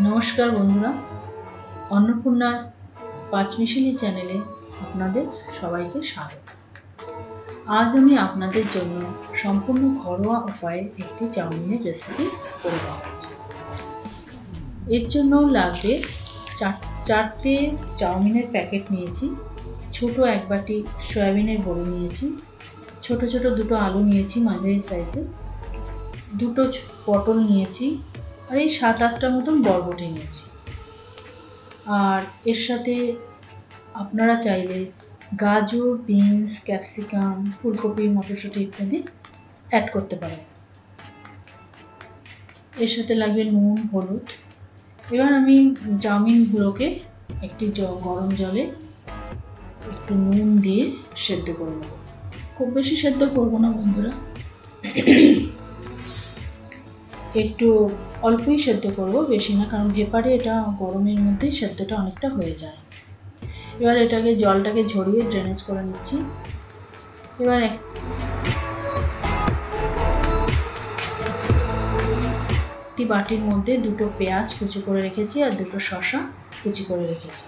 নমস্কার বন্ধুরা, অন্নপূর্ণার পাঁচমিশালি চ্যানেলে আপনাদের সবাইকে স্বাগত। আজ আমি আপনাদের জন্য সম্পূর্ণ ঘরোয়া উপায়ে একটি চাউমিনের রেসিপি করে দেখাচ্ছি। এর জন্য লাগবে চারটে চাউমিনের প্যাকেট নিয়েছি, ছোট এক বাটি সয়াবিনের বড়ি নিয়েছি, ছোট ছোট দুটো আলু নিয়েছি মাঝারি সাইজে, দুটো পটল নিয়েছি, আর এই 7-8টা মতন বরবটি নিয়েছি। আর এর সাথে আপনারা চাইলে গাজর, বিনস, ক্যাপসিকাম, ফুলকপি, মটরশুঁটি ইত্যাদি অ্যাড করতে পারেন। এর সাথে লাগবে নুন, হলুদ। এবার আমি চাউমিনগুলোকে একটি গরম জলে একটু নুন দিয়ে সেদ্ধ করে নেব। খুব বেশি সেদ্ধ করবো না বন্ধুরা, একটু অল্পই সেদ্ধ করব, বেশি না, কারণ ভেপারে এটা গরমের মধ্যেই সেদ্ধটা অনেকটা হয়ে যায়। এবার এটাকে জলটাকে ঝরিয়ে ড্রেনেজ করে নিচ্ছি। এবার একটি বাটির মধ্যে দুটো পেঁয়াজ কুচি করে রেখেছি আর দুটো শসা কুচি করে রেখেছি।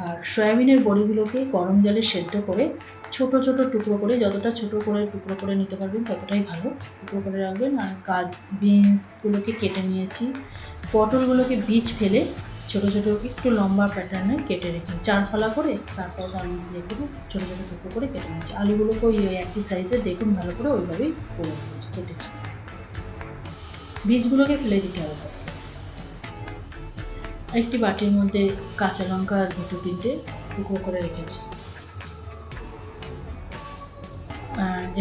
আর সয়াবিনের বড়িগুলোকে গরম জলে সেদ্ধ করে ছোট ছোট টুকরো করে, যতটা ছোট করে টুকরো করে নিতে পারবেন ততটাই ভালো, টুকরো করে রাখবেন। আর বিনসগুলোকে কেটে নিয়েছি, পটলগুলোকে বীজ ফেলে ছোট ছোট একটু লম্বা প্যাটার্নে কেটে রেখে 4 ফালা করে, তারপর তার মধ্যে দিয়ে দেবো ছোটো ছোটো টুকরো করে কেটে নিয়েছি। আলুগুলোকে ওই একই সাইজে দেখুন ভালো করে ওইভাবেই করে নিয়েছি, কেটেছি। বীজগুলোকে ফেলে দিতে হবে। একটি বাটির মধ্যে কাঁচা লঙ্কা 2-3টে টুকরো করে রেখেছি।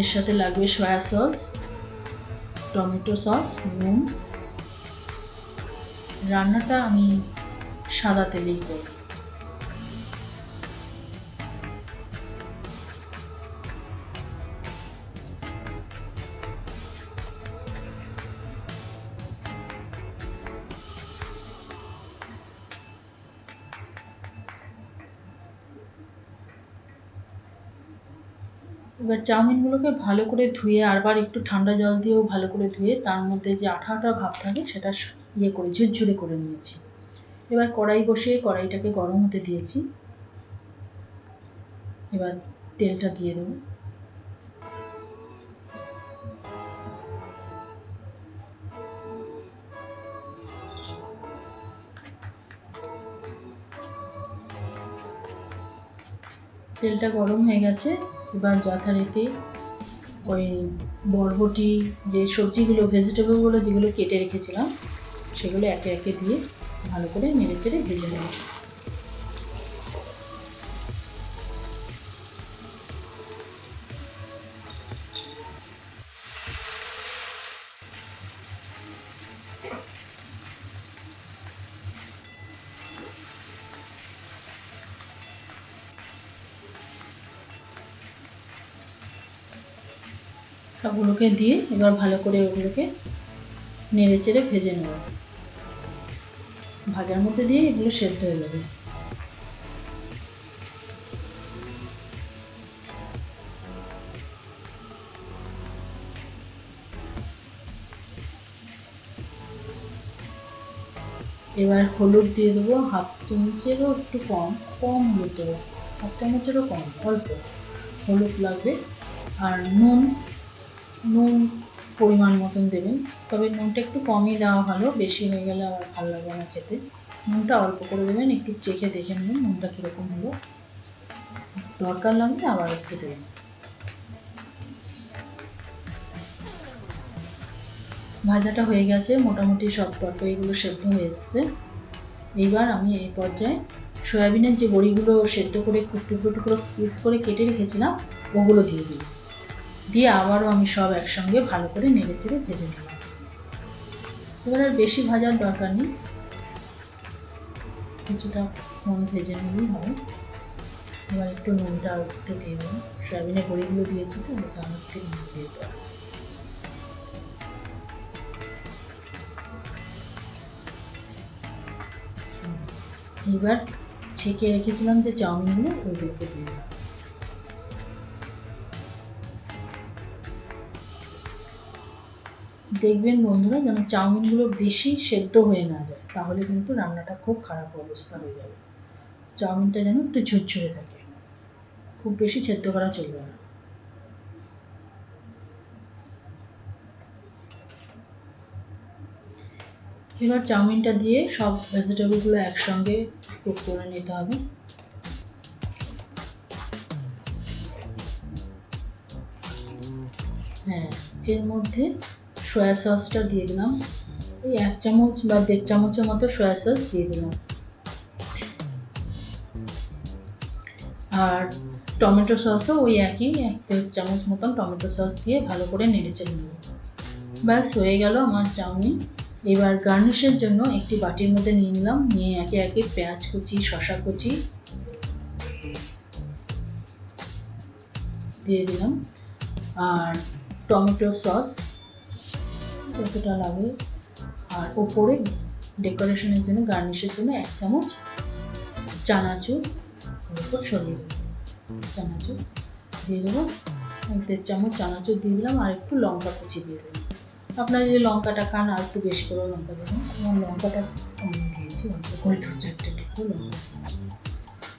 এর সাথে লাগবে সয়া সস, টমেটো সস, নুন। রান্নাটা আমি সাদা তেলেই করব। এবার চাউমিনগুলোকে ভালো করে ধুয়ে, আবার একটু ঠান্ডা জল দিয়েও ভালো করে ধুয়ে, তার মধ্যে যে আঠা আঠা ভাব থাকে সেটা করে ঝুরঝুরে করে নিয়েছি। এবার কড়াই বসিয়ে কড়াইটাকে গরম হতে দিয়েছি। এবার তেলটা দিয়ে দেবো। তেলটা গরম হয়ে গেছে। এবার যথারীতি ওই বরবটি, যে সবজিগুলো, ভেজিটেবলগুলো যেগুলো কেটে রেখেছিলাম সেগুলো একে একে দিয়ে ভালো করে নেড়ে চেড়ে ভেজে নেব। সবগুলোকে দিয়ে এবার ভালো করে ওগুলোকে নেড়ে চেড়ে ভেজে নেব। ভাজার মধ্যে দিয়ে এগুলো সেদ্ধ হয়ে যাবে। এবার হলুদ দিয়ে দেবো 1/2 চামচেরও একটু কম হলুদ দেবো, 1/2 চামচেরও কম, অল্প হলুদ লাগবে। আর নুন পরিমাণ মতন দেবেন, তবে নুনটা একটু কমই দেওয়া ভালো, বেশি হয়ে গেলে আবার ভালো লাগবে না খেতে। নুনটা অল্প করে দেবেন, একটু চেখে দেখে নেবেন নুনটা কীরকম হলো, দরকার লাগলে আবার একটু দেবেন। ভাজাটা হয়ে গেছে, মোটামুটি সব তরকারিগুলো সেদ্ধ হয়ে এসছে। এইবার আমি এই পর্যায়ে সয়াবিনের যে বড়িগুলো সেদ্ধ করে টুকরো টুকরো পিস করে কেটে রেখেছিলাম ওগুলো দিয়ে দিই, দিয়ে আবারও আমি সব একসঙ্গে ভালো করে নেড়ে চেড়ে ভেজে নিলাম। এবার আর বেশি ভাজার দরকার নেই, কিছুটা নুন ভেজে নিলেই হবে। এবার একটু নুনটা একটু দিয়ে দেবো, সয়াবিনের বড়িগুলো দিয়েছি তো ওটা আমি একটু নুন দিয়ে দেবো। এবার ছেঁকে রেখেছিলাম যে চাউমিনগুলো ওইগুলোকে দিয়ে দেবো। দেখবেন বন্ধুরা যেন চাউমিনগুলো বেশি সেদ্ধ হয়ে না যায়, তাহলে কিন্তু রান্নাটা খুব খারাপ অবস্থা হয়ে যাবে। চাউমিনটা যেন একটু ঝুরঝুরে থাকে, খুব বেশি সেদ্ধ করা চলবে না। এবার চাউমিনটা দিয়ে সব ভেজিটেবলগুলো একসঙ্গে কুক করে নিতে হবে। হ্যাঁ, এর মধ্যে সয়া সসটা দিয়ে দিলাম, এই 1 চামচ বা 1.5 চামচের মতো সয়া সস দিয়ে দিলাম। আর টমেটো সসও ওই একই 1 চামচ মতন টমেটো সস দিয়ে ভালো করে নেড়েচেড়ে নেব। ব্যাস হয়ে গেল আমার চাউমিন। এবার গার্নিশের জন্য একটি বাটির মধ্যে নিয়ে নিলাম, নিয়ে একে একে পেঁয়াজ কুচি, শসা কুচি দিয়ে দিলাম, আর টমেটো সস যতটা লাগে, আর ওপরে ডেকোরেশনের জন্য গার্নিশের জন্য 1 চামচ চানাচুর ওপর ছড়িয়ে দেবো। চানাচুর দিয়ে দেবো, 1.5 চামচ চানাচুর দিয়ে দিলাম, আর একটু লঙ্কা কুচি দিয়ে দেবো। আপনারা যদি লঙ্কাটা খান আর একটু বেশি করে লঙ্কা দেবেন, আমার লঙ্কাটা কম দিয়েছি, অল্প করে 2-4টে একটু লঙ্কা দিয়েছি।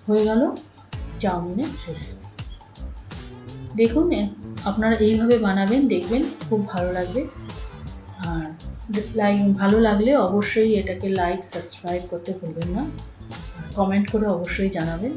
হয়ে গেল চাউমিনের রেসিপি। দেখুন আপনারা এইভাবে বানাবেন, দেখবেন খুব ভালো লাগবে। আর ভালো লাগলে অবশ্যই এটাকে লাইক সাবস্ক্রাইব করতে ভুলবেন না, কমেন্ট করে অবশ্যই জানাবেন।